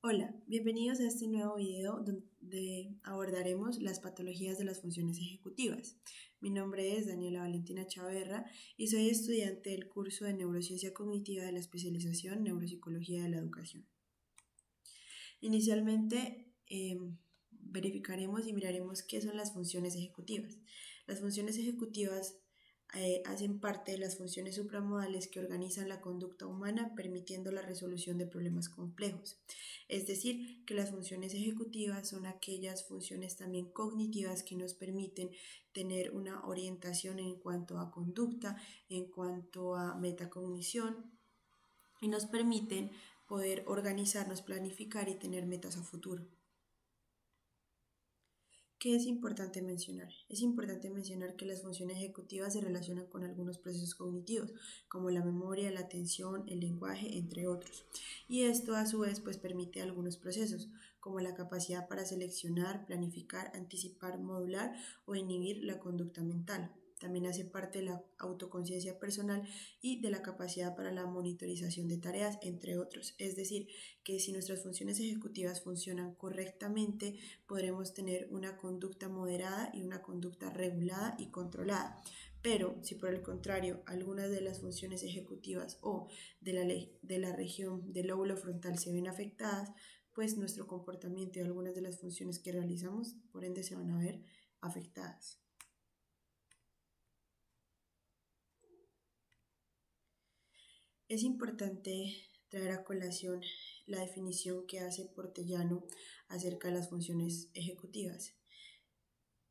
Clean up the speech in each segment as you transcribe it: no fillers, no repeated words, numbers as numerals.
Hola, bienvenidos a este nuevo video donde abordaremos las patologías de las funciones ejecutivas. Mi nombre es Daniela Valentina Chaverra y soy estudiante del curso de Neurociencia Cognitiva de la especialización Neuropsicología de la Educación. Inicialmente verificaremos y miraremos qué son las funciones ejecutivas. Las funciones ejecutivas hacen parte de las funciones supramodales que organizan la conducta humana permitiendo la resolución de problemas complejos. Es decir, que las funciones ejecutivas son aquellas funciones también cognitivas que nos permiten tener una orientación en cuanto a conducta, en cuanto a metacognición y nos permiten poder organizarnos, planificar y tener metas a futuro. ¿Qué es importante mencionar? Es importante mencionar que las funciones ejecutivas se relacionan con algunos procesos cognitivos, como la memoria, la atención, el lenguaje, entre otros. Y esto a su vez permite algunos procesos, como la capacidad para seleccionar, planificar, anticipar, modular o inhibir la conducta mental. También hace parte de la autoconciencia personal y de la capacidad para la monitorización de tareas, entre otros. Es decir, que si nuestras funciones ejecutivas funcionan correctamente, podremos tener una conducta moderada y una conducta regulada y controlada. Pero si por el contrario algunas de las funciones ejecutivas o de la región del lóbulo frontal se ven afectadas, pues nuestro comportamiento y algunas de las funciones que realizamos, por ende, se van a ver afectadas. Es importante traer a colación la definición que hace Portellano acerca de las funciones ejecutivas.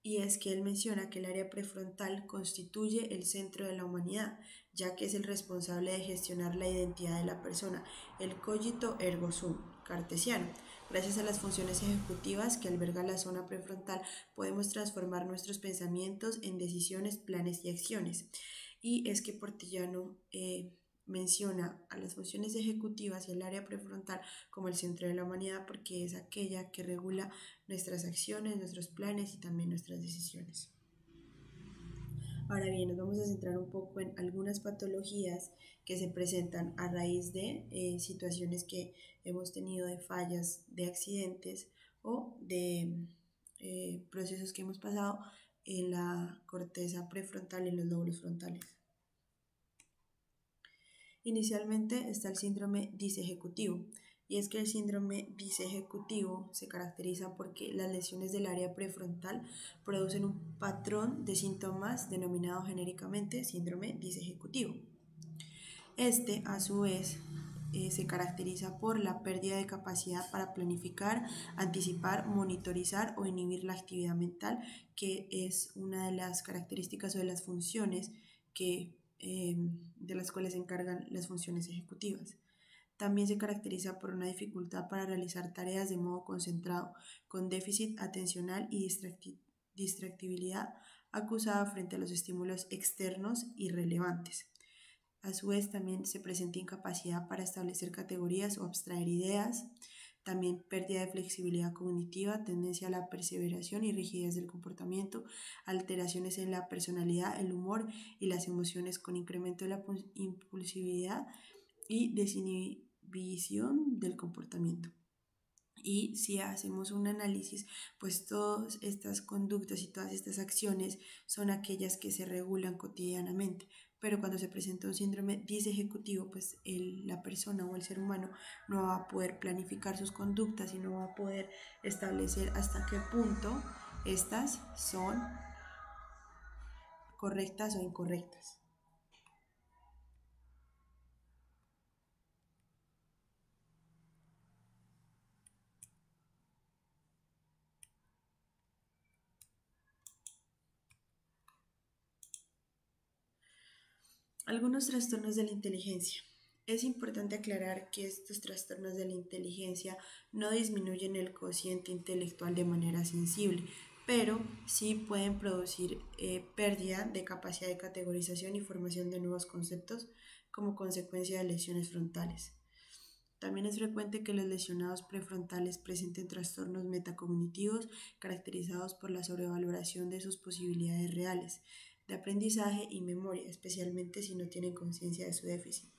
Y es que él menciona que el área prefrontal constituye el centro de la humanidad, ya que es el responsable de gestionar la identidad de la persona, el cogito ergo sum, cartesiano. Gracias a las funciones ejecutivas que alberga la zona prefrontal, podemos transformar nuestros pensamientos en decisiones, planes y acciones. Y es que Portellano menciona a las funciones ejecutivas y el área prefrontal como el centro de la humanidad porque es aquella que regula nuestras acciones, nuestros planes y también nuestras decisiones. Ahora bien, nos vamos a centrar un poco en algunas patologías que se presentan a raíz de situaciones que hemos tenido de fallas, de accidentes o de procesos que hemos pasado en la corteza prefrontal y en los lóbulos frontales. Inicialmente está el síndrome disejecutivo, y es que el síndrome disejecutivo se caracteriza porque las lesiones del área prefrontal producen un patrón de síntomas denominado genéricamente síndrome disejecutivo. Este, a su vez, se caracteriza por la pérdida de capacidad para planificar, anticipar, monitorizar o inhibir la actividad mental, que es una de las características o de las funciones de las cuales se encargan las funciones ejecutivas. También se caracteriza por una dificultad para realizar tareas de modo concentrado, con déficit atencional y distractibilidad acusada frente a los estímulos externos irrelevantes. A su vez, también se presenta incapacidad para establecer categorías o abstraer ideas, también pérdida de flexibilidad cognitiva, tendencia a la perseveración y rigidez del comportamiento, alteraciones en la personalidad, el humor y las emociones con incremento de la impulsividad y desinhibición del comportamiento. Y si hacemos un análisis, pues todas estas conductas y todas estas acciones son aquellas que se regulan cotidianamente. Pero cuando se presenta un síndrome disejecutivo, pues la persona o el ser humano no va a poder planificar sus conductas y no va a poder establecer hasta qué punto estas son correctas o incorrectas. Algunos trastornos de la inteligencia. Es importante aclarar que estos trastornos de la inteligencia no disminuyen el cociente intelectual de manera sensible, pero sí pueden producir pérdida de capacidad de categorización y formación de nuevos conceptos como consecuencia de lesiones frontales. También es frecuente que los lesionados prefrontales presenten trastornos metacognitivos caracterizados por la sobrevaloración de sus posibilidades reales de aprendizaje y memoria, especialmente si no tienen conciencia de su déficit.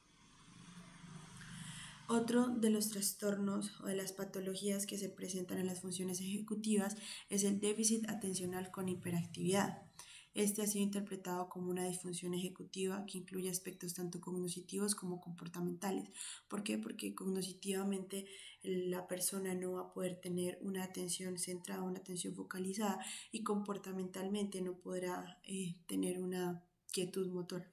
Otro de los trastornos o de las patologías que se presentan en las funciones ejecutivas es el déficit atencional con hiperactividad. Este ha sido interpretado como una disfunción ejecutiva que incluye aspectos tanto cognitivos como comportamentales. ¿Por qué? Porque cognitivamente la persona no va a poder tener una atención centrada, una atención focalizada, y comportamentalmente no podrá tener una quietud motora.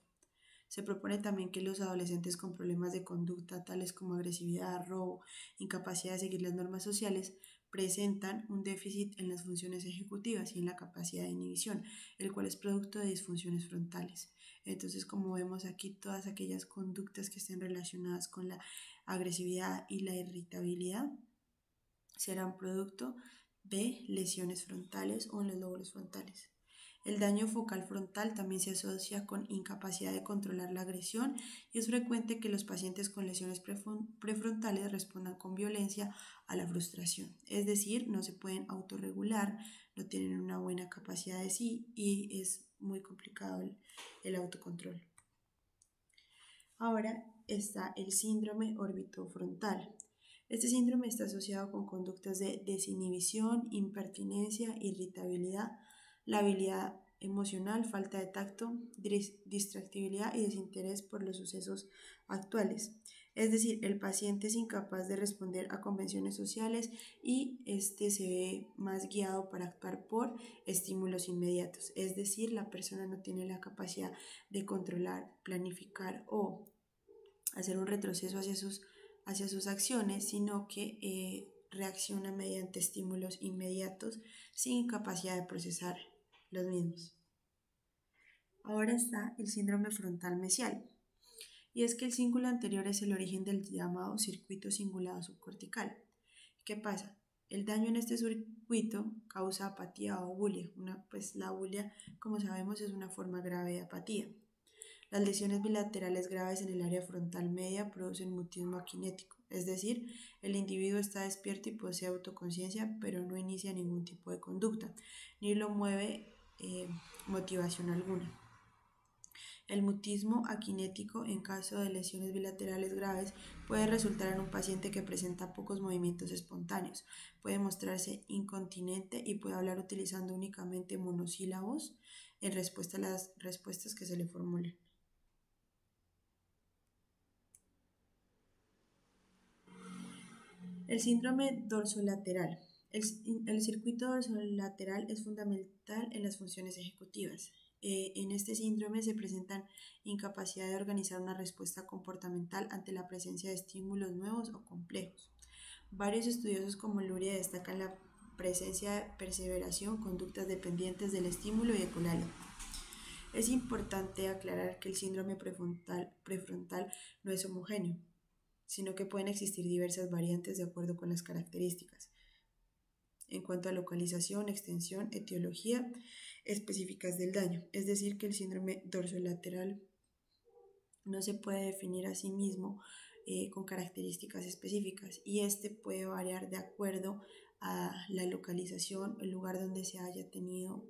Se propone también que los adolescentes con problemas de conducta, tales como agresividad, robo, incapacidad de seguir las normas sociales, presentan un déficit en las funciones ejecutivas y en la capacidad de inhibición, el cual es producto de disfunciones frontales. Entonces, como vemos aquí, todas aquellas conductas que estén relacionadas con la agresividad y la irritabilidad serán producto de lesiones frontales o en los lóbulos frontales. El daño focal frontal también se asocia con incapacidad de controlar la agresión y es frecuente que los pacientes con lesiones prefrontales respondan con violencia a la frustración. Es decir, no se pueden autorregular, no tienen una buena capacidad de sí y es muy complicado el autocontrol. Ahora está el síndrome orbitofrontal. Este síndrome está asociado con conductas de desinhibición, impertinencia, irritabilidad, labilidad emocional, falta de tacto, distractibilidad y desinterés por los sucesos actuales. Es decir, el paciente es incapaz de responder a convenciones sociales y este se ve más guiado para actuar por estímulos inmediatos. Es decir, la persona no tiene la capacidad de controlar, planificar o hacer un retroceso hacia sus acciones, sino que reacciona mediante estímulos inmediatos sin capacidad de procesar los mismos. Ahora está el síndrome frontal mesial, y es que el cíngulo anterior es el origen del llamado circuito cingulado subcortical. ¿Qué pasa? El daño en este circuito causa apatía o bulia. Pues la bulia, como sabemos, es una forma grave de apatía. Las lesiones bilaterales graves en el área frontal media producen mutismo akinético, es decir, el individuo está despierto y posee autoconciencia, pero no inicia ningún tipo de conducta, ni lo mueve motivación alguna. El mutismo akinético, en caso de lesiones bilaterales graves, puede resultar en un paciente que presenta pocos movimientos espontáneos, puede mostrarse incontinente y puede hablar utilizando únicamente monosílabos en respuesta a las respuestas que se le formulen. El síndrome dorsolateral. El circuito dorsolateral es fundamental en las funciones ejecutivas. En este síndrome se presentan incapacidad de organizar una respuesta comportamental ante la presencia de estímulos nuevos o complejos. Varios estudiosos como Luria destacan la presencia de perseveración, conductas dependientes del estímulo y ecolalia. Es importante aclarar que el síndrome prefrontal no es homogéneo, sino que pueden existir diversas variantes de acuerdo con las características. En cuanto a localización, extensión, etiología específicas del daño, es decir, que el síndrome dorsolateral no se puede definir a sí mismo con características específicas y este puede variar de acuerdo a la localización, el lugar donde se haya tenido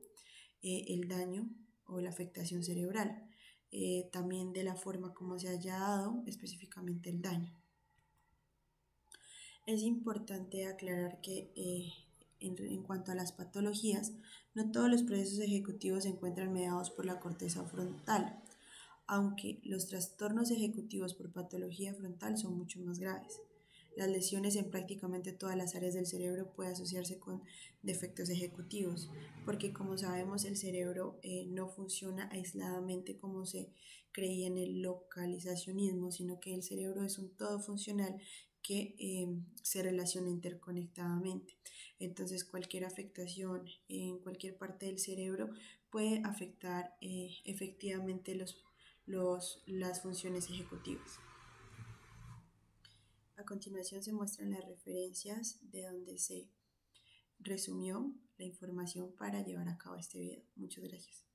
el daño o la afectación cerebral, también de la forma como se haya dado específicamente el daño. Es importante aclarar que en cuanto a las patologías, no todos los procesos ejecutivos se encuentran mediados por la corteza frontal, aunque los trastornos ejecutivos por patología frontal son mucho más graves. Las lesiones en prácticamente todas las áreas del cerebro pueden asociarse con defectos ejecutivos, porque como sabemos el cerebro no funciona aisladamente como se creía en el localizacionismo, sino que el cerebro es un todo funcional que se relaciona interconectadamente. Entonces cualquier afectación en cualquier parte del cerebro puede afectar efectivamente las funciones ejecutivas. A continuación se muestran las referencias de donde se resumió la información para llevar a cabo este video. Muchas gracias.